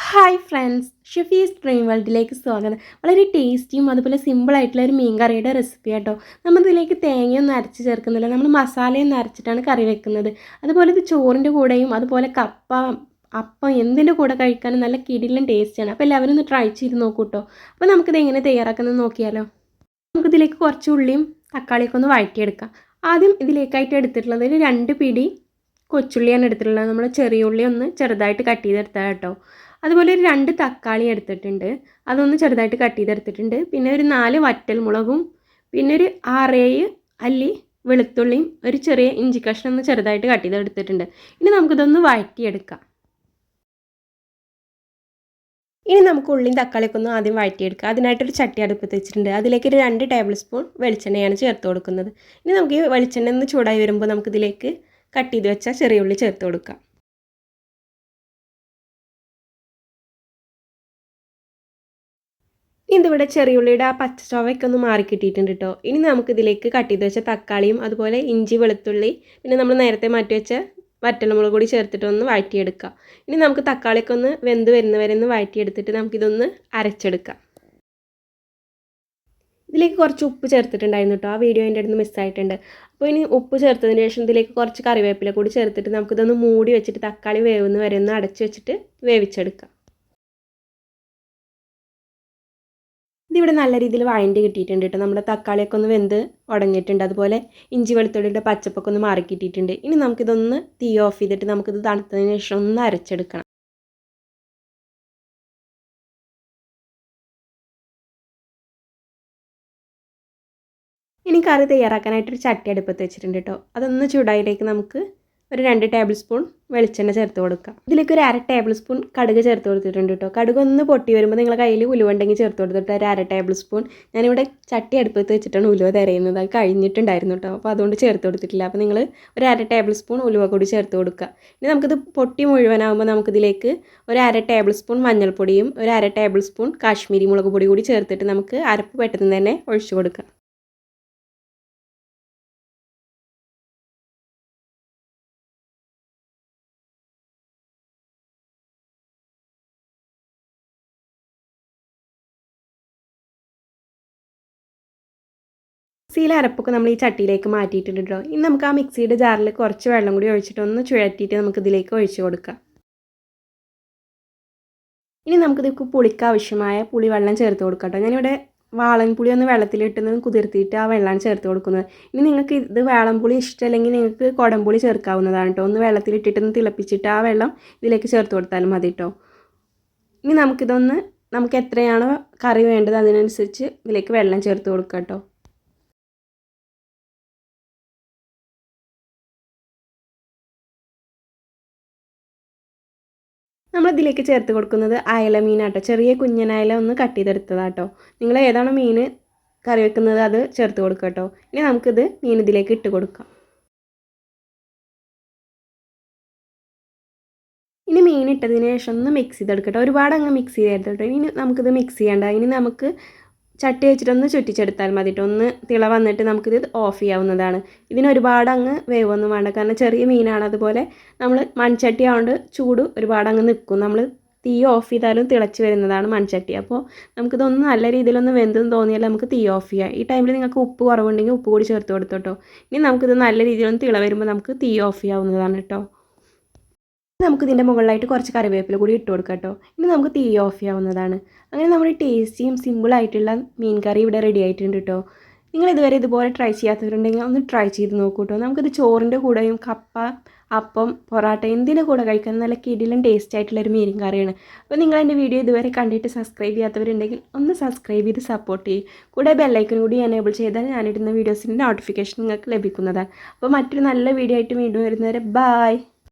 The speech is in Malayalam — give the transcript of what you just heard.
ഹായ് ഫ്രണ്ട്സ്, ഷെഫീസ് ഡ്രീം വേൾഡിലേക്ക് സ്വാഗതം. വളരെ ടേസ്റ്റിയും അതുപോലെ സിമ്പിളായിട്ടുള്ള ഒരു മീൻ കറിയുടെ റെസിപ്പി കേട്ടോ. നമ്മളിതിലേക്ക് തേങ്ങയൊന്നും അരച്ച് ചേർക്കുന്നില്ല, നമ്മൾ മസാലയൊന്നും അരച്ചിട്ടാണ് കറി വെക്കുന്നത്. അതുപോലെ ഇത് ചോറിൻ്റെ കൂടെയും അതുപോലെ കപ്പ, അപ്പം എന്തിൻ്റെ കൂടെ കഴിക്കാനും നല്ല കിടിലൻ ടേസ്റ്റിയാണ്. അപ്പോൾ എല്ലാവരും ഒന്ന് ട്രൈ ചെയ്ത് നോക്കൂ കേട്ടോ. അപ്പോൾ നമുക്കിത് എങ്ങനെ തയ്യാറാക്കുന്നത് നോക്കിയാലോ. നമുക്കിതിലേക്ക് കുറച്ച് ഉള്ളിയും തക്കാളിയൊക്കെ ഒന്ന് വഴറ്റിയെടുക്കാം. ആദ്യം ഇതിലേക്കായിട്ട് എടുത്തിട്ടുള്ളത് ഒരു 2 പിടി കൊച്ചുള്ളിയാണ് എടുത്തിട്ടുള്ളത്. നമ്മൾ ചെറിയ ഉള്ളി ഒന്ന് ചെറുതായിട്ട് കട്ട് ചെയ്തെടുത്താൽ കേട്ടോ. അതുപോലെ ഒരു 2 തക്കാളി എടുത്തിട്ടുണ്ട്, അതൊന്ന് ചെറുതായിട്ട് കട്ട് ചെയ്തെടുത്തിട്ടുണ്ട്. പിന്നെ ഒരു 4 വറ്റൽമുളകും, പിന്നെ ഒരു 6-7 അല്ലി വെളുത്തുള്ളിയും ഒരു ചെറിയ ഇഞ്ചി കഷ്ണം ഒന്ന് ചെറുതായിട്ട് കട്ട് ചെയ്തെടുത്തിട്ടുണ്ട്. ഇനി നമുക്കിതൊന്ന് വഴറ്റിയെടുക്കാം. ഇനി നമുക്ക് ഉള്ളിയും തക്കാളിയൊക്കെ ഒന്ന് ആദ്യം വഴറ്റിയെടുക്കാം. അതിനായിട്ടൊരു ചട്ടി അടുപ്പത്ത് വെച്ചിട്ടുണ്ട്. അതിലേക്ക് ഒരു 2 ടേബിൾ സ്പൂൺ വെളിച്ചെണ്ണയാണ് ചേർത്ത് കൊടുക്കുന്നത്. ഇനി നമുക്ക് ഈ വെളിച്ചെണ്ണ ഒന്ന് ചൂടായി വരുമ്പോൾ നമുക്കിതിലേക്ക് കട്ട് ചെയ്ത് വെച്ച ചെറിയ ഉള്ളി ചേർത്ത് കൊടുക്കാം. ഇതിവിടെ ചെറിയുള്ളിയുടെ ആ പച്ച ചൊവയൊക്കെ ഒന്ന് മാറി കിട്ടിയിട്ടുണ്ട് കേട്ടോ. ഇനി നമുക്കിതിലേക്ക് കട്ട് ചെയ്ത് വെച്ച തക്കാളിയും അതുപോലെ ഇഞ്ചി വെളുത്തുള്ളി പിന്നെ നമ്മൾ നേരത്തെ മാറ്റി വെച്ച വറ്റൽമുളക് കൂടി ചേർത്തിട്ട് ഒന്ന് വഴറ്റിയെടുക്കാം. ഇനി നമുക്ക് തക്കാളിയൊക്കെ ഒന്ന് വെന്ത് വരുന്നവരെ ഒന്ന് വഴറ്റിയെടുത്തിട്ട് നമുക്കിതൊന്ന് അരച്ചെടുക്കാം. ഇതിലേക്ക് കുറച്ച് ഉപ്പ് ചേർത്തിട്ടുണ്ടായിരുന്നു കേട്ടോ, ആ വീഡിയോ എൻ്റെ അടുത്ത് മിസ്സായിട്ടുണ്ട്. അപ്പോൾ ഇനി ഉപ്പ് ചേർത്തതിന് ശേഷം ഇതിലേക്ക് കുറച്ച് കറിവേപ്പില കൂടി ചേർത്തിട്ട് നമുക്കിതൊന്ന് മൂടി വെച്ചിട്ട് തക്കാളി വേവുന്ന വരെ ഒന്ന് അടച്ച് വെച്ചിട്ട് വേവിച്ചെടുക്കാം. ഇതിവിടെ നല്ല രീതിയിൽ വഴണ്ടി കിട്ടിയിട്ടുണ്ട് കേട്ടോ. നമ്മുടെ തക്കാളിയൊക്കെ ഒന്ന് വെന്ത് ഉടങ്ങിയിട്ടുണ്ട്. അതുപോലെ ഇഞ്ചി വെളുത്തുള്ളിയുടെ പച്ചപ്പൊക്കെ ഒന്ന് മാറി കിട്ടിയിട്ടുണ്ട്. ഇനി നമുക്കിതൊന്ന് തീ ഓഫ് ചെയ്തിട്ട് നമുക്കിത് തണുത്തതിന് ശേഷം ഒന്ന് അരച്ചെടുക്കണം. ഇനി കറി തയ്യാറാക്കാനായിട്ടൊരു ചട്ടി അടുപ്പത്ത് വെച്ചിട്ടുണ്ട് കേട്ടോ. അതൊന്ന് ചൂടായിലേക്ക് നമുക്ക് ഒരു 2 ടേബിൾ സ്പൂൺ വെളിച്ചെണ്ണ ചേർത്ത് കൊടുക്കാം. ഇതിലേക്ക് ഒരു 1/2 ടേബിൾ സ്പൂൺ കടുക് ചേർത്ത് കൊടുത്തിട്ടുണ്ട് കേട്ടോ. കടുക് ഒന്ന് പൊട്ടി വരുമ്പോൾ നിങ്ങളുടെ കയ്യിൽ ഉലുവണ്ടെങ്കിൽ ചേർത്ത് കൊടുത്തിട്ട് ഒരു 1/2 ടേബിൾ സ്പൂൺ. ഞാനിവിടെ ചട്ടി അടുപ്പത്ത് വെച്ചിട്ടാണ് ഉലുവ തിരയുന്നത്, അത് കഴിഞ്ഞിട്ടുണ്ടായിരുന്നു കേട്ടോ. അപ്പോൾ അതുകൊണ്ട് ചേർത്ത് കൊടുത്തിട്ടില്ല. അപ്പോൾ നിങ്ങൾ ഒരു 1/2 ടേബിൾ സ്പൂൺ ഉലുവ കൂടി ചേർത്ത് കൊടുക്കുക. ഇനി നമുക്കിത് പൊട്ടി മുഴുവനാകുമ്പോൾ നമുക്കിതിലേക്ക് ഒരു 1/2 ടേബിൾ സ്പൂൺ മഞ്ഞൾപ്പൊടിയും ഒരു 1/2 ടേബിൾ സ്പൂൺ കാശ്മീരി മുളക് പൊടി കൂടി ചേർത്തിട്ട് നമുക്ക് അരപ്പ് പെട്ടെന്ന് തന്നെ ഒഴിച്ചു കൊടുക്കാം. മിക്സിയിലെ അരപ്പൊക്കെ നമ്മൾ ഈ ചട്ടിയിലേക്ക് മാറ്റിയിട്ടുണ്ട് കേട്ടോ. ഇനി നമുക്ക് ആ മിക്സിയുടെ ജാറിൽ കുറച്ച് വെള്ളം കൂടി ഒഴിച്ചിട്ട് ഒന്ന് ചുഴറ്റിയിട്ട് നമുക്കിതിലേക്ക് ഒഴിച്ച് കൊടുക്കാം. ഇനി നമുക്കിത് പുളിക്ക് ആവശ്യമായ പുളിവെള്ളം ചേർത്ത് കൊടുക്കാം കേട്ടോ. ഞാനിവിടെ വാളൻപുളി ഒന്ന് വെള്ളത്തിലിട്ടുന്നത് കുതിർത്തിയിട്ട് ആ വെള്ളമാണ് ചേർത്ത് കൊടുക്കുന്നത്. ഇനി നിങ്ങൾക്ക് ഇത് വാളൻപുളി ഇഷ്ടമല്ലെങ്കിൽ നിങ്ങൾക്ക് കുടംപുളി ചേർക്കാവുന്നതാണ് കേട്ടോ. ഒന്ന് വെള്ളത്തിലിട്ടിട്ടൊന്ന് തിളപ്പിച്ചിട്ട് ആ വെള്ളം ഇതിലേക്ക് ചേർത്ത് കൊടുത്താലും മതി കേട്ടോ. ഇനി നമുക്ക് എത്രയാണോ കറി വേണ്ടത് അതിനനുസരിച്ച് ഇതിലേക്ക് വെള്ളം ചേർത്ത് കൊടുക്കാം കേട്ടോ. നമ്മളിതിലേക്ക് ചേർത്ത് കൊടുക്കുന്നത് അയല മീനാട്ടോ. ചെറിയ കുഞ്ഞനയല ഒന്ന് കട്ട് ചെയ്തെടുത്തതാട്ടോ. നിങ്ങൾ ഏതാണോ മീൻ കറി വെക്കുന്നത് അത് ചേർത്ത് കൊടുക്കുക കേട്ടോ. ഇനി നമുക്കിത് മീൻ ഇതിലേക്ക് ഇട്ട് കൊടുക്കാം. ഇനി മീൻ ഇട്ടതിന് ശേഷം ഒന്ന് മിക്സ് ചെയ്തെടുക്കട്ടോ. ഒരുപാട് അങ്ങ് മിക്സ് ചെയ്തെടുത്തോട്ടോ. ഇനി നമുക്കിത് മിക്സ് ചെയ്യേണ്ട. ഇനി നമുക്ക് ചട്ടി വെച്ചിട്ടൊന്ന് ചുറ്റിച്ചെടുത്താൽ മതി കേട്ടോ. ഒന്ന് തിള വന്നിട്ട് നമുക്കിത് ഓഫ് ചെയ്യാവുന്നതാണ്. ഇതിന് ഒരുപാട് അങ്ങ് വേവൊന്നും വേണ്ട, കാരണം ചെറിയ മീനാണ്. അതുപോലെ നമ്മൾ മൺചട്ടി ആയതുകൊണ്ട് ചൂട് ഒരുപാട് അങ്ങ് നിൽക്കും. നമ്മൾ തീ ഓഫ് ചെയ്താലും തിളച്ച് വരുന്നതാണ് മൺചട്ടി. അപ്പോൾ നമുക്കിതൊന്ന് നല്ല രീതിയിലൊന്ന് വെന്തെന്ന് തോന്നിയാൽ നമുക്ക് തീ ഓഫ് ചെയ്യാം. ഈ ടൈമിൽ നിങ്ങൾക്ക് ഉപ്പ് കുറവുണ്ടെങ്കിൽ ഉപ്പ് കൂടി ചേർത്ത് കൊടുത്തോട്ടോ. ഇനി നമുക്കിത് നല്ല രീതിയിലൊന്ന് തിള വരുമ്പോൾ നമുക്ക് തീ ഓഫ് ചെയ്യാവുന്നതാണ് കേട്ടോ. നമുക്കിതിൻ്റെ മുകളിലായിട്ട് കുറച്ച് കറിവേപ്പില കൂടി ഇട്ട് കൊടുക്കാം കേട്ടോ. ഇനി നമുക്ക് തീ ഓഫ് ചെയ്യാവുന്നതാണ്. അങ്ങനെ നമ്മുടെ ടേസ്റ്റിയും സിമ്പിളായിട്ടുള്ള മീൻ കറി ഇവിടെ റെഡി ആയിട്ടുണ്ട് കേട്ടോ. നിങ്ങൾ ഇതുവരെ ഇതുപോലെ ട്രൈ ചെയ്യാത്തവരുണ്ടെങ്കിൽ ഒന്ന് ട്രൈ ചെയ്ത് നോക്കൂ കേട്ടോ. നമുക്കിത് ചോറിൻ്റെ കൂടെയും കപ്പ, അപ്പം, പൊറാട്ട എന്തിൻ്റെ കൂടെ കഴിക്കാൻ നല്ല കിടിലൻ ടേസ്റ്റ് ആയിട്ടുള്ളൊരു മീൻ കറിയാണ്. അപ്പോൾ നിങ്ങൾ എൻ്റെ വീഡിയോ ഇതുവരെ കണ്ടിട്ട് സബ്സ്ക്രൈബ് ചെയ്യാത്തവരുണ്ടെങ്കിൽ ഒന്ന് സബ്സ്ക്രൈബ് ചെയ്ത് സപ്പോർട്ട് ചെയ്യും. കൂടെ ബെല്ലൈക്കൺ കൂടി എനേബിൾ ചെയ്താൽ ഞാനിടുന്ന വീഡിയോസിൻ്റെ നോട്ടിഫിക്കേഷൻ നിങ്ങൾക്ക് ലഭിക്കുന്നതാണ്. അപ്പോൾ മറ്റൊരു നല്ല വീഡിയോ ആയിട്ട് വീണ്ടും വരുന്നവരെ ബായ്.